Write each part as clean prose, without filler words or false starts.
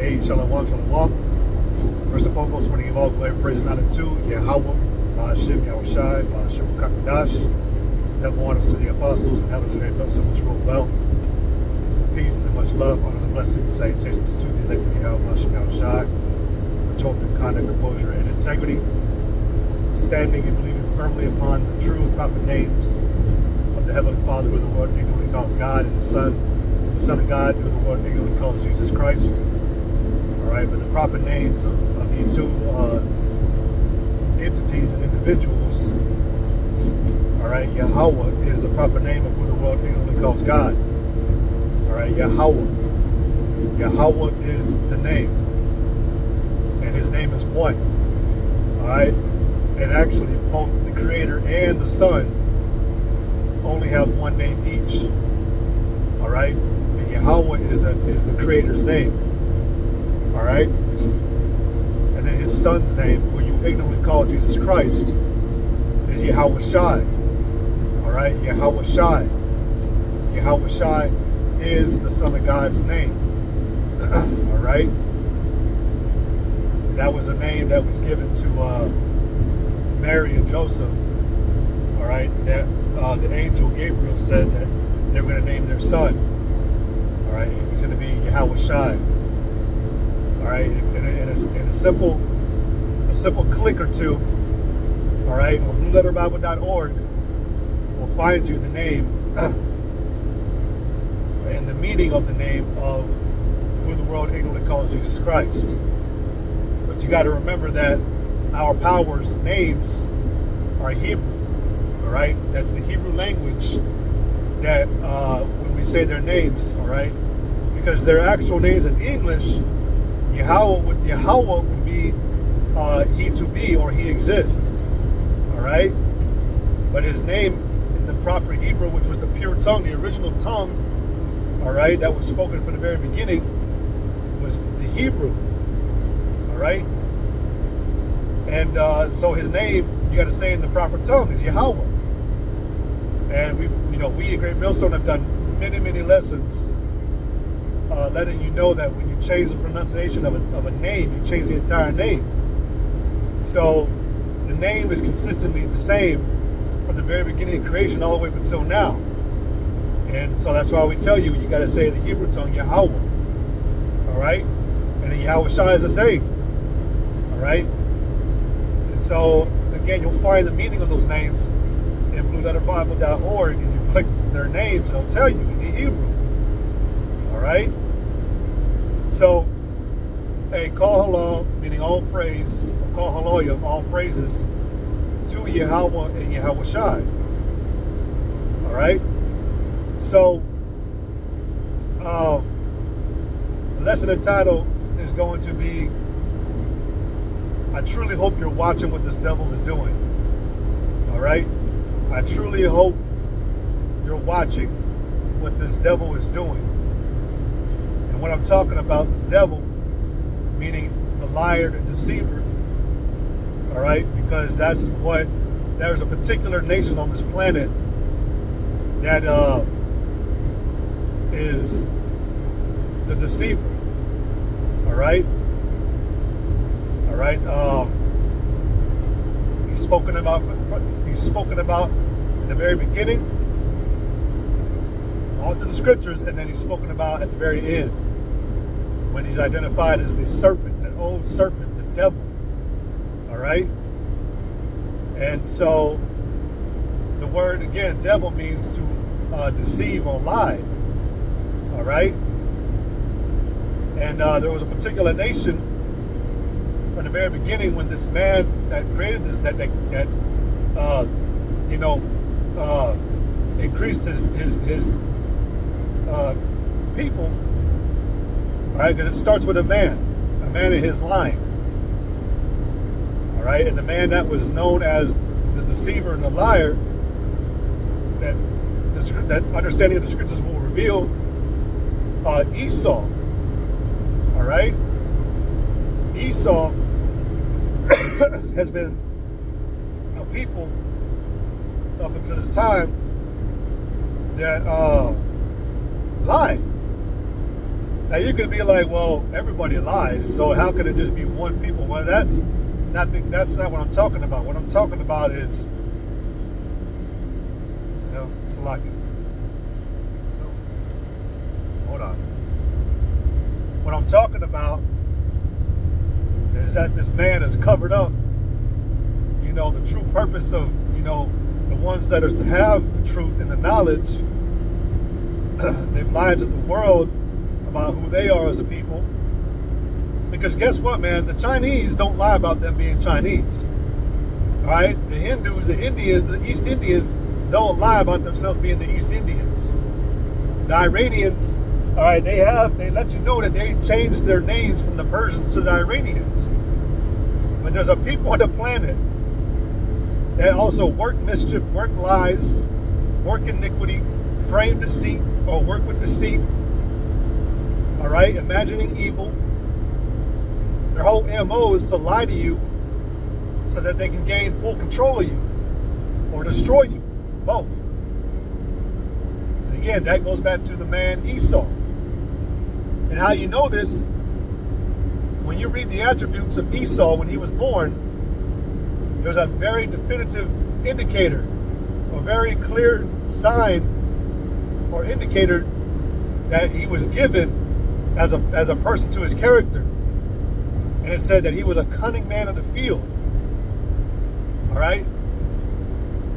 Hey, shalom, shalom. First and foremost, I want to give all glory, praise, and honor to Yahweh, Hashem, Yahushai, Hashem, Kakadash. Double honors to the apostles and elders of the Bell, which rule well. Peace and much love, honors and blessings, salutations to the elect of Yahweh, Hashem, Yahushai, which hold in conduct, composure, and integrity, standing and believing firmly upon the true, proper names of the Heavenly Father, who the world ignorantly calls God, and the Son of God, who the world ignorantly calls Jesus Christ. All right, but the proper names of these two entities and individuals, all right, Yahweh is the proper name of who the world ignorantly calls God. All right, Yahweh. Yahweh is the name, and his name is one. All right, and actually both the Creator and the Son only have one name each. All right. Yahweh is the Creator's name, all right? And then his Son's name, who you ignorantly call Jesus Christ, is Yahweh Shai, all right? Yahweh Shai. Yahweh Shai is the Son of God's name, all right? That was a name that was given to Mary and Joseph, all right? That the angel Gabriel said that they were going to name their son. All right, he's going to be Yahweh Shai. All right, and a simple click or two. All right, on BlueLetterBible.org will find you the name and the meaning of the name of who the world ignorantly calls Jesus Christ. But you got to remember that our powers' names are Hebrew. All right, that's the Hebrew language that when we say their names, all right, because their actual names in English, Yahweh would be he to be, or he exists, all right, but his name in the proper Hebrew, which was the pure tongue, the original tongue, all right, that was spoken from the very beginning, was the Hebrew, all right, and so his name, you got to say in the proper tongue, is Yahweh. And we at Great Millstone have done many lessons letting you know that when you change the pronunciation of a name, you change the entire name. So the name is consistently the same from the very beginning of creation all the way up until now. And so that's why we tell you, you got to say in the Hebrew tongue, Yahweh. All right? And then Yahweh Shai is the same. All right? And so, again, you'll find the meaning of those names in BlueLetterBible.org, and you click their names, they'll tell you in the Hebrew. All right? So, a call halal, meaning all praise, or call haloyah, all praises to Yahweh and Yahweh Shai. All right? So, the lesson entitled is going to be, I truly hope you're watching what this devil is doing. All right? I truly hope you're watching what this devil is doing. And when I'm talking about the devil, meaning the liar, the deceiver, all right, because there's a particular nation on this planet that is the deceiver, all right? All right, he's spoken about in the very beginning, all through the scriptures, and then he's spoken about at the very end, when he's identified as the serpent, that old serpent, the devil. All right? And so the word, again, devil means to deceive or lie. All right? And there was a particular nation from the very beginning when this man that created this, increased his people, all right, because it starts with a man in his line, all right, and the man that was known as the deceiver and the liar, that understanding of the scriptures will reveal, Esau, all right, Esau has been a people up until this time that lie. Now you could be like, well, everybody lies, so how could it just be one people? Well, that's not what I'm talking about. What I'm talking about is, Salaki. Hold on. What I'm talking about is that this man has covered up, the true purpose of, the ones that are to have the truth and the knowledge. They've lied to the world about who they are as a people. Because guess what, man? The Chinese don't lie about them being Chinese. All right? The Hindus, the Indians, the East Indians don't lie about themselves being the East Indians. The Iranians, all right, they let you know that they changed their names from the Persians to the Iranians. But there's a people on the planet that also work mischief, work lies, work iniquity, frame deceit, or work with deceit. All right, imagining evil. Their whole MO is to lie to you so that they can gain full control of you or destroy you, both. And again, that goes back to the man Esau. And how you know this, when you read the attributes of Esau when he was born, there's a very definitive indicator, a very clear sign or indicator that he was given as a person to his character. And it said that he was a cunning man of the field. All right?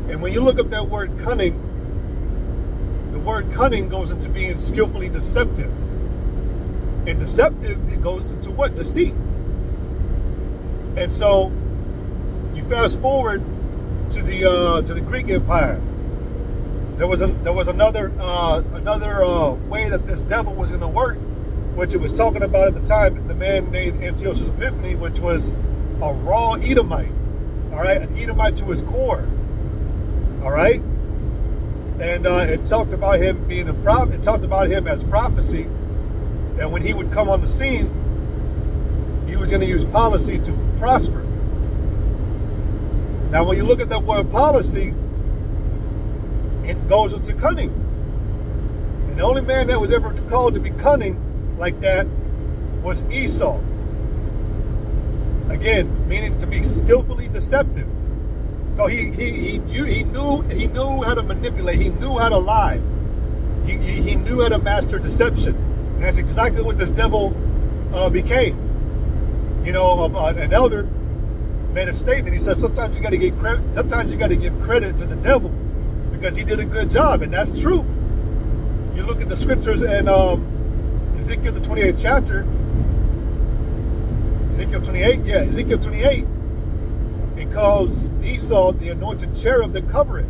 And when you look up that word cunning, the word cunning goes into being skillfully deceptive. And deceptive, it goes into what? Deceit. And so you fast forward to the Greek Empire. There was another way that this devil was going to work, which it was talking about at the time, the man named Antiochus Epiphanes, which was a raw Edomite. All right, an Edomite to his core. All right, and it talked about him being a prophet. It talked about him as prophecy, that when he would come on the scene, he was going to use policy to prosper. Now, when you look at that word policy, it goes into cunning. And the only man that was ever called to be cunning like that was Esau. Again, meaning to be skillfully deceptive. So he knew how to manipulate. He knew how to lie. He knew how to master deception. And that's exactly what this devil became. An elder made a statement. He said, sometimes you got to give credit. Sometimes you got to give credit to the devil because he did a good job, and that's true. You look at the scriptures in Ezekiel the 28th chapter. Ezekiel 28. It calls Esau the anointed cherub that covereth.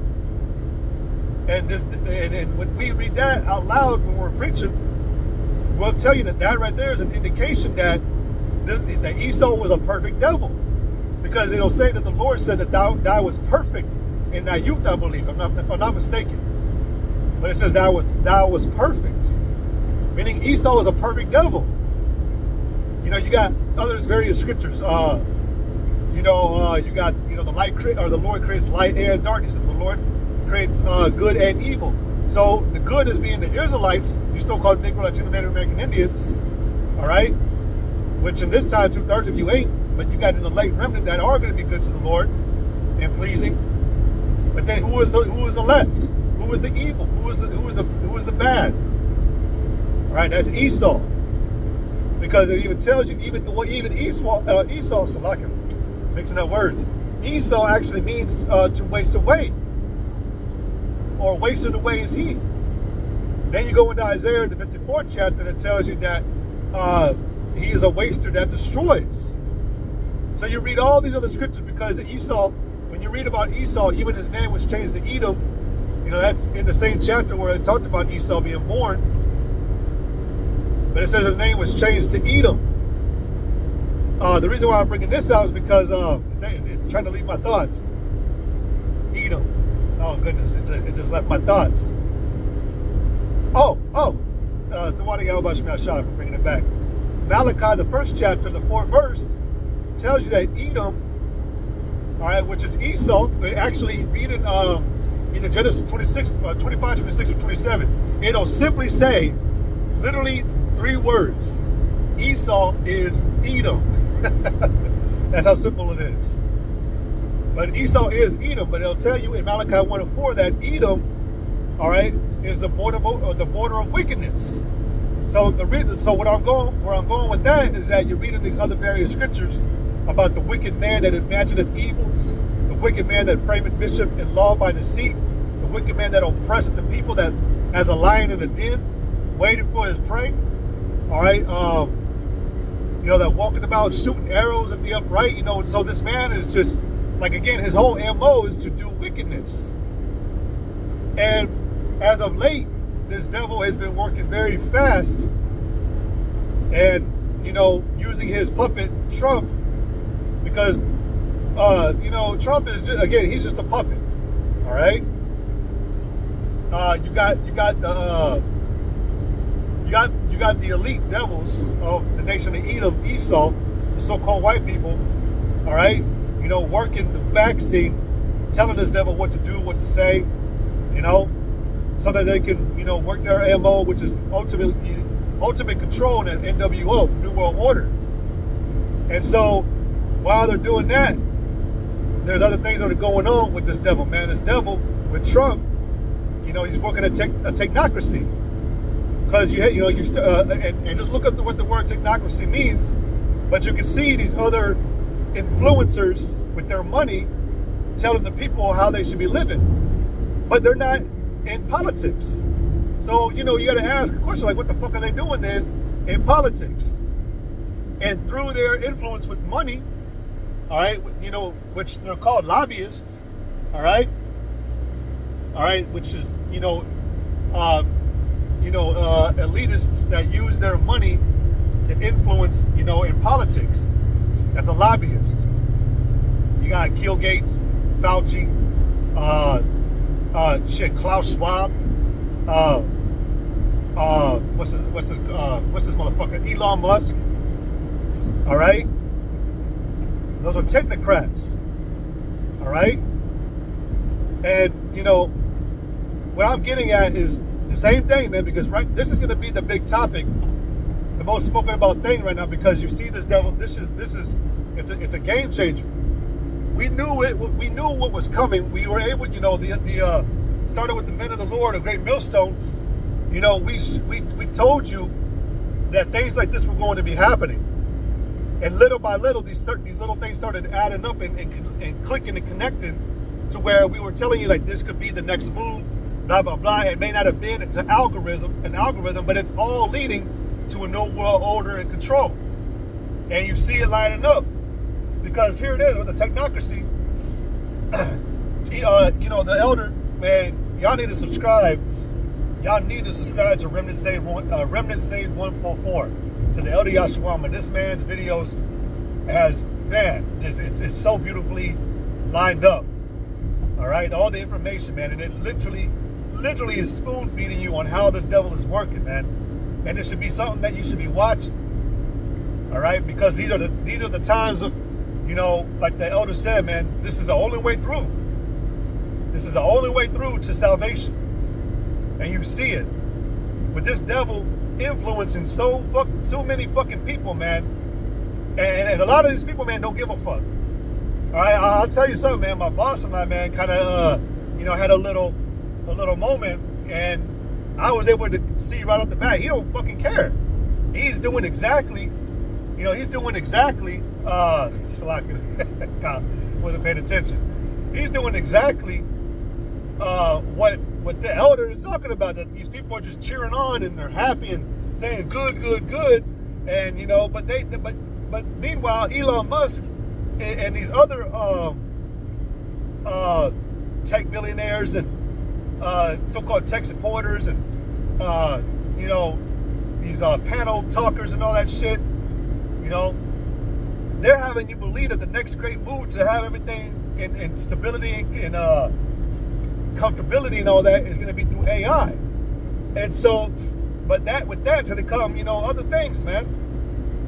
And when we read that out loud when we're preaching, we'll tell you that right there is an indication that Esau was a perfect devil. Because it'll say that the Lord said that thou was perfect in thy youth, I believe, if I'm not mistaken. But it says thou was perfect. Meaning Esau was a perfect devil. You got other various scriptures. You got the light the Lord creates light and darkness, and the Lord creates good and evil. So the good is being the Israelites, you so-called Negro, Latino, Native American Indians, all right? Which in this time 2/3 of you ain't. But you got in the late remnant that are going to be good to the Lord and pleasing. But then who is the left? Who is the evil? Who is the bad? All right, that's Esau. Because it even tells you, even Esau, Salakim, mixing up words. Esau actually means to waste away, or wasted away is he. Then you go into Isaiah the 54th chapter that tells you that he is a waster that destroys. So you read all these other scriptures because Esau, when you read about Esau, even his name was changed to Edom. That's in the same chapter where it talked about Esau being born. But it says his name was changed to Edom. The reason why I'm bringing this out is because it's trying to leave my thoughts. Edom. Oh, goodness. It just left my thoughts. The one guy about Shemel Shah for bringing it back. Malachi, the 1st chapter, the 4th verse, tells you that Edom, all right, which is Esau, actually read in either Genesis 25, 26, or 27, it'll simply say, literally 3 words. Esau is Edom. That's how simple it is. But Esau is Edom, but it'll tell you in Malachi 1:4 that Edom, all right, is the border of wickedness. So where I'm going with that is that you're reading these other various scriptures about the wicked man that imagineth evils, the wicked man that frameth mischief and law by deceit, the wicked man that oppresseth the people, that as a lion in a den, waiting for his prey. All right, that walking about shooting arrows at the upright. So this man is just like, again, his whole MO is to do wickedness. And as of late, this devil has been working very fast, and using his puppet Trump, because Trump is just, again, he's just a puppet. All right. You got the elite devils of the nation of Edom, Esau, the so-called white people. All right, working the backseat, telling this devil what to do, what to say, so that they can work their MO, which is ultimate control in NWO, New World Order. And so while they're doing that, there's other things that are going on with this devil, man. This devil with Trump, he's working a technocracy, because and just look at what the word technocracy means. But you can see these other influencers with their money telling the people how they should be living, but they're not in politics. So you got to ask a question like, what the fuck are they doing then in politics? And through their influence with money, all right, which they're called lobbyists, all right, which is elitists that use their money to influence in politics. That's a lobbyist. You got Bill Gates, Fauci, Klaus Schwab, what's this motherfucker, Elon Musk. All right, those are technocrats. All right, and what I'm getting at is the same thing, man, because this is going to be the big topic, the most spoken about thing right now, because you see this devil. It's a game changer. We knew it. We knew what was coming. We were able, started with the men of the Lord, a great millstone. We told you that things like this were going to be happening, and little by little, these little things started adding up and clicking and connecting to where we were telling you like this could be the next move. Blah blah blah. It may not have been. It's an algorithm, but it's all leading to a new world order and control. And you see it lining up, because here it is with the technocracy. The elder, man, y'all need to subscribe. Y'all need to subscribe to Remnant Saved 144, to the Elder Yashawama. This man's videos it's so beautifully lined up. All right, all the information, man, and it literally is spoon feeding you on how this devil is working, man. And it should be something that you should be watching. All right, because these are the times of, like the elder said, man, this is the only way through. This is the only way through to salvation. And you see it with this devil influencing so many fucking people, man. And a lot of these people, man, don't give a fuck. All right, I'll tell you something, man. My boss and I, man, kind of, had a little moment, and I was able to see right off the bat, he don't fucking care. He's doing exactly, Salaka, God, wasn't paying attention. He's doing exactly what the elder is talking about, that these people are just cheering on and they're happy and saying good, and but meanwhile, Elon Musk and these other tech billionaires and so-called tech supporters and these panel talkers and all that shit, they're having you believe that the next great move to have everything in stability and comfortability and all that is going to be through AI. And so, but with that's going to come, other things, man.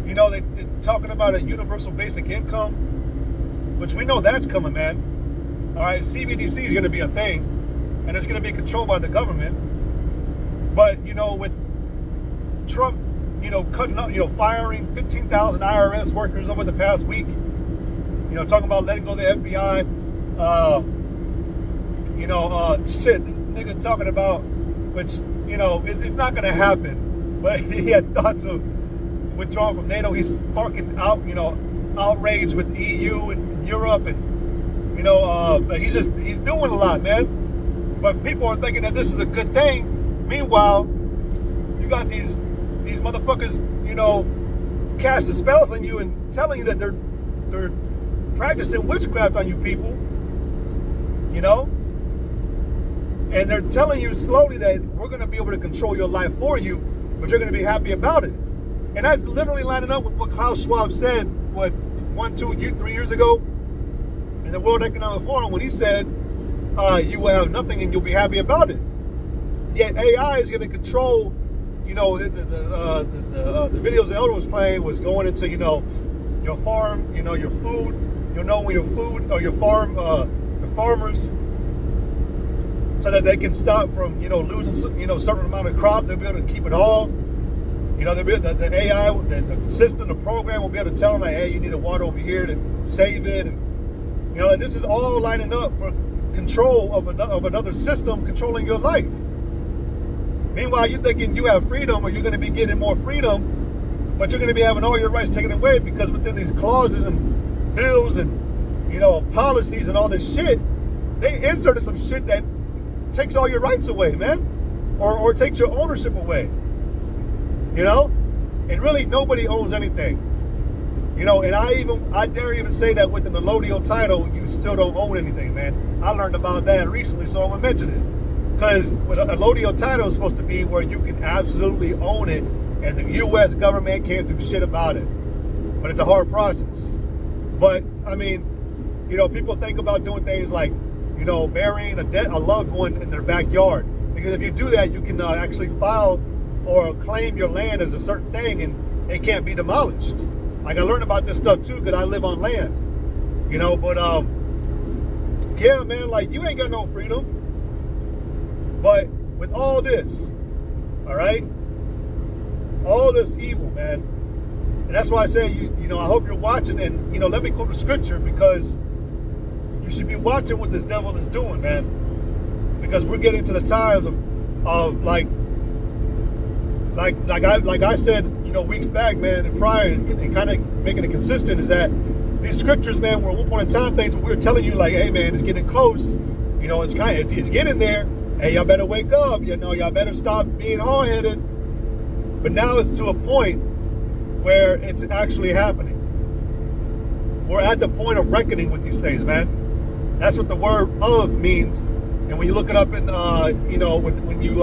They're talking about a universal basic income, which we know that's coming, man. All right, CBDC is going to be a thing, and it's going to be controlled by the government. But, with Trump cutting up, firing 15,000 IRS workers over the past week. Talking about letting go of the FBI. Shit, this nigga talking about, which, it's not going to happen. But he had thoughts of withdrawing from NATO. He's sparking out, outrage with the EU and Europe. And, he's doing a lot, man. But people are thinking that this is a good thing. Meanwhile, you got these motherfuckers, casting spells on you and telling you that they're practicing witchcraft on you people, and they're telling you slowly that we're going to be able to control your life for you, but you're going to be happy about it. And that's literally lining up with what Klaus Schwab said, 1, 2, 3 years ago in the World Economic Forum, when he said, you will have nothing and you'll be happy about it. Yet AI is going to control, the videos the elder was playing was going into, your farm, your food, when your food or your farm, the farmers, so that they can stop from, losing, certain amount of crop. They'll be able to keep it all. They'll be able, the AI, the system, the program will be able to tell them, like, hey, you need a water over here to save it. And, this is all lining up for control of another system controlling your life. Meanwhile, you're thinking you have freedom, or you're going to be getting more freedom, but you're going to be having all your rights taken away, because within these clauses and bills and, policies and all this shit, they inserted some shit that takes all your rights away, man, or takes your ownership away, and really nobody owns anything, and I dare even say that with the allodial title, you still don't own anything, man. I learned about that recently, so I'm gonna mention it, because with a allodial title is supposed to be where you can absolutely own it, and the U.S. government can't do shit about it, but it's a hard process. But I mean, people think about doing things like, burying a loved one in their backyard. Because if you do that, you can actually file or claim your land as a certain thing, and it can't be demolished. Like, I learned about this stuff too, because I live on land. But yeah, man, like, you ain't got no freedom. But with all this, all right, all this evil, man, and that's why I say, I hope you're watching, and, let me quote the scripture, because you should be watching what this devil is doing, man. Because we're getting to the times of like I said, weeks back, man, and prior, and kind of making it consistent, is that these scriptures, man, were at one point in time things where we were telling you, like, hey, man, it's getting close. It's getting there. Hey, y'all better wake up. Y'all better stop being hard-headed. But now it's to a point where it's actually happening. We're at the point of reckoning with these things, man. That's what the word "of" means. And when you look it up in, when you,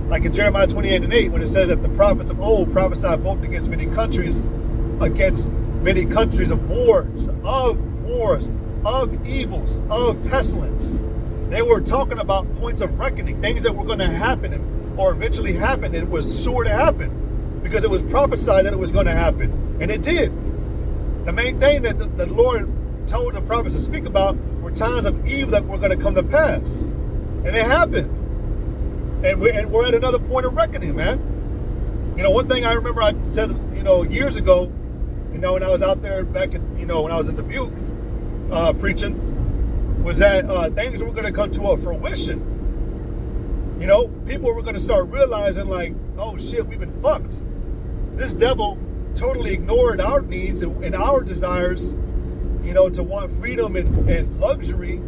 like in Jeremiah 28:8, when it says that the prophets of old prophesied both against many countries of wars, of evils, of pestilence. They were talking about points of reckoning, things that were going to happen or eventually happen, and it was sure to happen because it was prophesied that it was going to happen. And it did. The main thing that the Lord told the prophets to speak about were times of evil that were going to come to pass. And it happened. And we're at another point of reckoning, man. One thing I remember I said, years ago, when I was out there back in, when I was in Dubuque preaching, was that things were going to come to a fruition. People were going to start realizing, like, oh shit, we've been fucked. This devil totally ignored our needs and our desires, to want freedom and luxury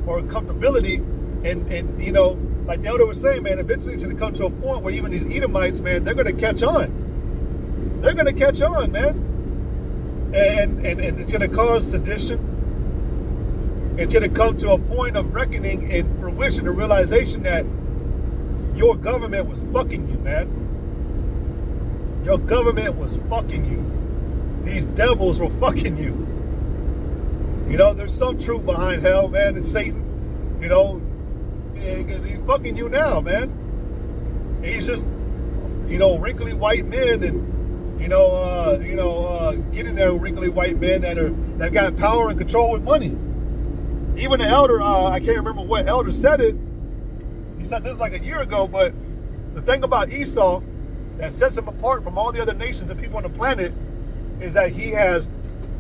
or comfortability. And like the elder was saying, man, eventually it's going to come to a point where even these Edomites, man, they're going to catch on. They're going to catch on, man. And it's going to cause sedition. It's going to come to a point of reckoning and fruition, a realization that your government was fucking you, man. Your government was fucking you. These devils were fucking you. There's some truth behind hell, man, and Satan. Because he's fucking you now, man. He's just, wrinkly white men and, getting there wrinkly white men that got power and control with money. Even the elder, I can't remember what elder said it. He said this like a year ago, but the thing about Esau that sets him apart from all the other nations and people on the planet is that he has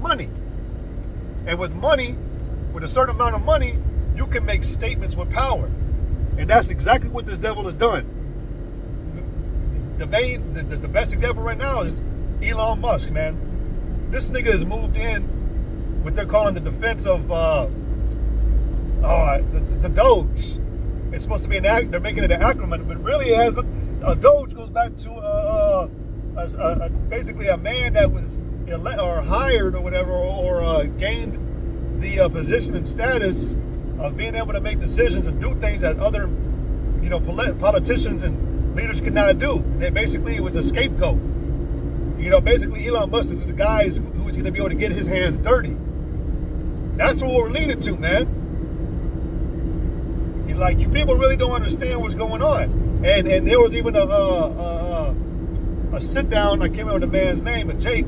money. And with money, with a certain amount of money, you can make statements with power. And that's exactly what this devil has done. The best example right now is Elon Musk, man. This nigga has moved in what they're calling the defense of the Doge. It's supposed to be they're making it an acronym, but really it has a Doge goes back to basically a man that was hired or whatever, or gained the position and status of being able to make decisions and do things that other, politicians and leaders cannot do. That basically it was a scapegoat. Basically Elon Musk is the guy who's going to be able to get his hands dirty. That's what we're leading to, man. You people really don't understand what's going on. And there was even a sit down. I can't remember the man's name, but Jake.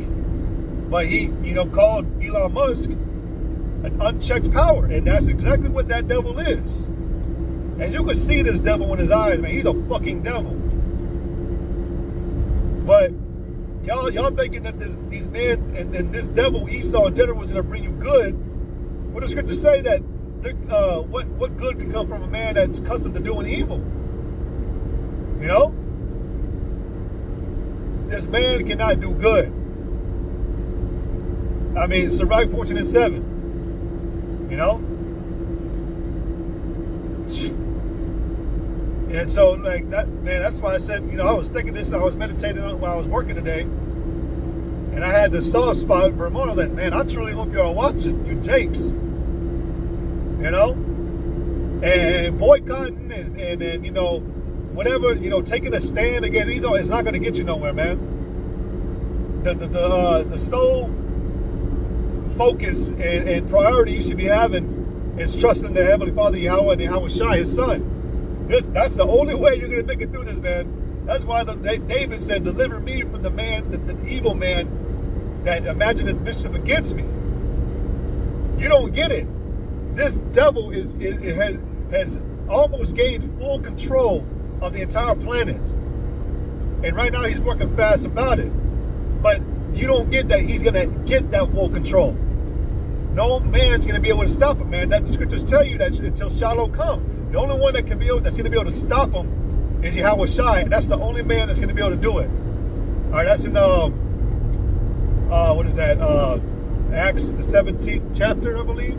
But he, called Elon Musk an unchecked power, and that's exactly what that devil is. And you can see this devil in his eyes, man. He's a fucking devil. But y'all thinking that these men and this devil Esau in general was going to bring you good? What does Scripture say that what good can come from a man that's accustomed to doing evil? This man cannot do good. I mean, Sirach 14:7. And so, like that, man. That's why I said, I was thinking this. I was meditating on it while I was working today, and I had this soft spot for a moment. I was like, man, I truly hope you are watching, you Jakes. And boycotting and whatever, taking a stand against Esau, it's not going to get you nowhere, man. The sole focus and priority you should be having is trusting the Heavenly Father Yahweh and Yahweh Shai, his son. That's the only way you're going to make it through this, man. That's why David said, deliver me from the man, the evil man that imagined mischief against me. You don't get it. This devil has almost gained full control of the entire planet. And right now he's working fast about it. But you don't get that he's going to get that full control. No man's going to be able to stop him, man. That the scriptures tell you that until Shiloh come. The only one that's going to be able to stop him is Yahweh Shai. And that's the only man that's going to be able to do it. All right, that's in, what is that? Acts, the 17th chapter, I believe.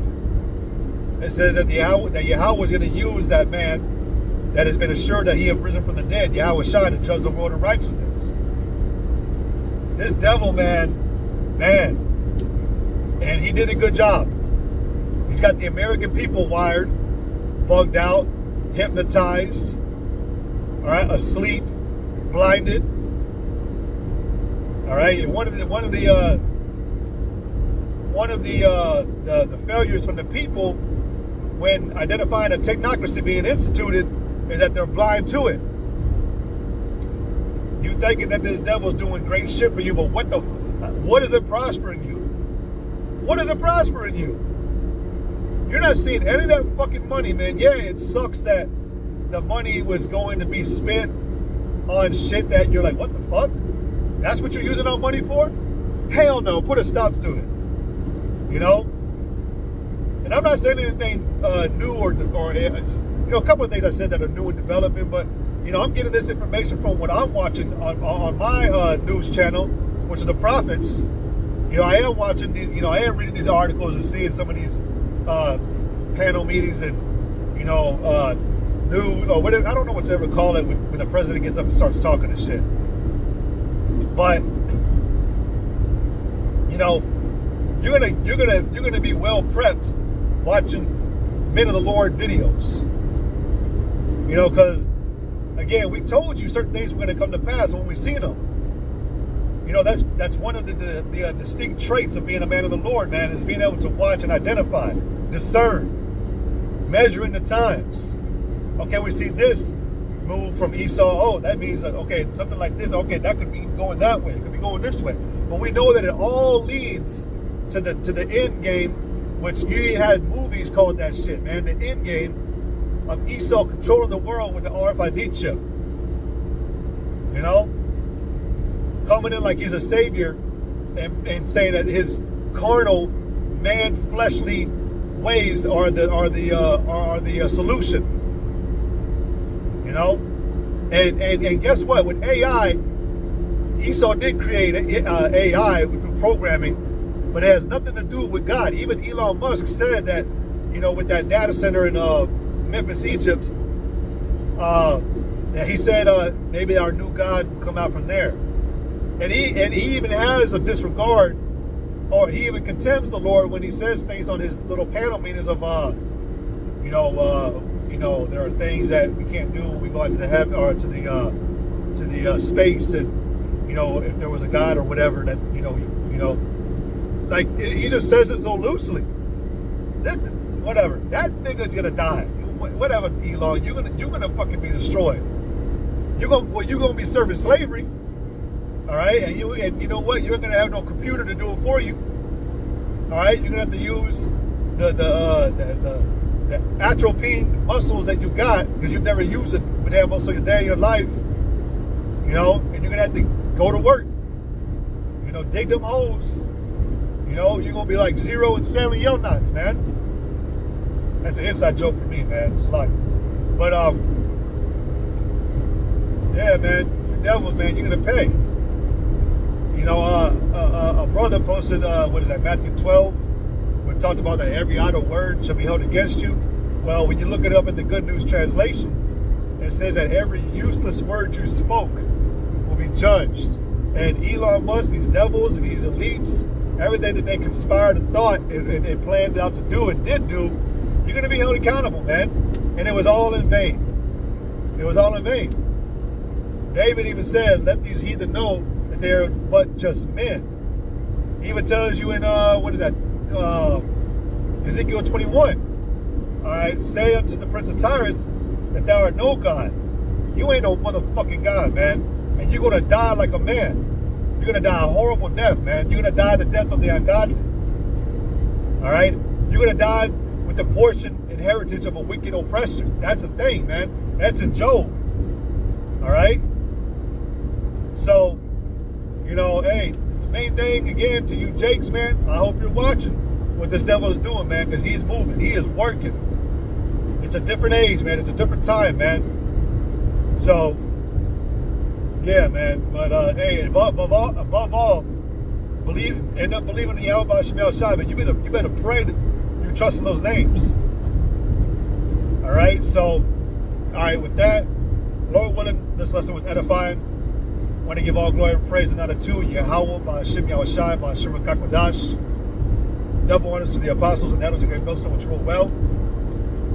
It says that Yahweh is going to use that man that has been assured that he have risen from the dead, Yahweh Shai, to judge the world in righteousness. This devil, man, and he did a good job. He's got the American people wired, bugged out, hypnotized, all right, asleep, blinded. All right, and one of the failures from the people when identifying a technocracy being instituted is that they're blind to it. You thinking that this devil's doing great shit for you, but what is it prospering you? What is it prospering you? You're not seeing any of that fucking money, man. Yeah, it sucks that the money was going to be spent on shit that you're like, what the fuck? That's what you're using our money for? Hell no, put a stop to it. And I'm not saying anything new or a couple of things I said that are new in development, but I'm getting this information from what I'm watching on my news channel, which is the Prophets. I am watching these, I am reading these articles and seeing some of these panel meetings and new or whatever. I don't know what to ever call it when the president gets up and starts talking and shit. But you're gonna be well prepped watching Men of the Lord videos. Because again, we told you certain things were gonna come to pass when we seen them. That's one of the distinct traits of being a man of the Lord, man, is being able to watch and identify, discern, measuring the times. Okay, we see this move from Esau. Oh, that means that, okay, something like this. Okay, that could be going that way. It could be going this way. But we know that it all leads to the end game, which you had movies called that shit, man. The end game of Esau controlling the world with the RFID chip. coming in like he's a savior and saying that his carnal, man, fleshly ways are the solution. You know, and guess what? With AI, Esau did create AI through programming, but it has nothing to do with God. Even Elon Musk said that, you know, with that data center in Memphis, Egypt, that he said maybe our new God will come out from there. And he even has a disregard, or he even contemns the Lord when he says things on his little panel meetings of, you know, there are things that we can't do when we go into the heaven or to the space, and you know, if there was a God or whatever, that you know, like he just says it so loosely. Whatever, that nigga's gonna die. Whatever, Elon, you're gonna fucking be destroyed. You're gonna be serving slavery. All right, and you know what? You're gonna have no computer to do it for you. All right, you're gonna have to use the atropine muscles that you got because you've never used it with that muscle a day in your life. You know, and you're gonna have to go to work. You know, dig them holes. You know, you're gonna be like Zero and Stanley Yelnats, man. That's an inside joke for me, man. It's like, but yeah, man, you devils, man, you're gonna pay. You know, a brother posted, what is that, Matthew 12, where it talked about that every idle word shall be held against you. Well, when you look it up in the Good News Translation, it says that every useless word you spoke will be judged. And Elon Musk, these devils and these elites, everything that they conspired and thought and planned out to do and did do, you're going to be held accountable, man. And it was all in vain. It was all in vain. David even said, let these heathen know that they're but just men. He even tells you in, what is that? Ezekiel 21. All right, say unto the prince of Tyrus that thou art no God. You ain't no motherfucking God, man. And you're going to die like a man. You're going to die a horrible death, man. You're going to die the death of the ungodly. All right? You're going to die with the portion and heritage of a wicked oppressor. That's a thing, man. That's in Job. All right? So, you know, hey, the main thing, again, to you Jakes, man, I hope you're watching what this devil is doing, man, because he's moving. He is working. It's a different age, man. It's a different time, man. So, yeah, man. But, hey, above all, end up believing in Yahweh Shemel Shai, but you better pray that you trust in those names. All right? So, all right, with that, Lord willing, this lesson was edifying. I want to give all glory and praise and honor to Yahweh, Ba'ashem Yahushai, Ba'ashem Kakwadash. Double honors to the apostles and elders of Great Millstone, which rule well.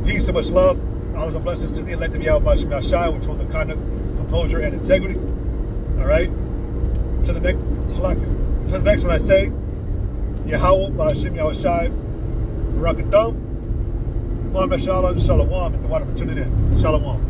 Peace and much love. Honors and blessings to the elect of Yahweh, Ba'ashem Yahushai, which hold the conduct, composure, and integrity. All right? To the next one I say, Yahweh, Ba'ashem Yahushai, Barakathum, Kwame Shalom, Shalom, and the water for tuning in. Shalom.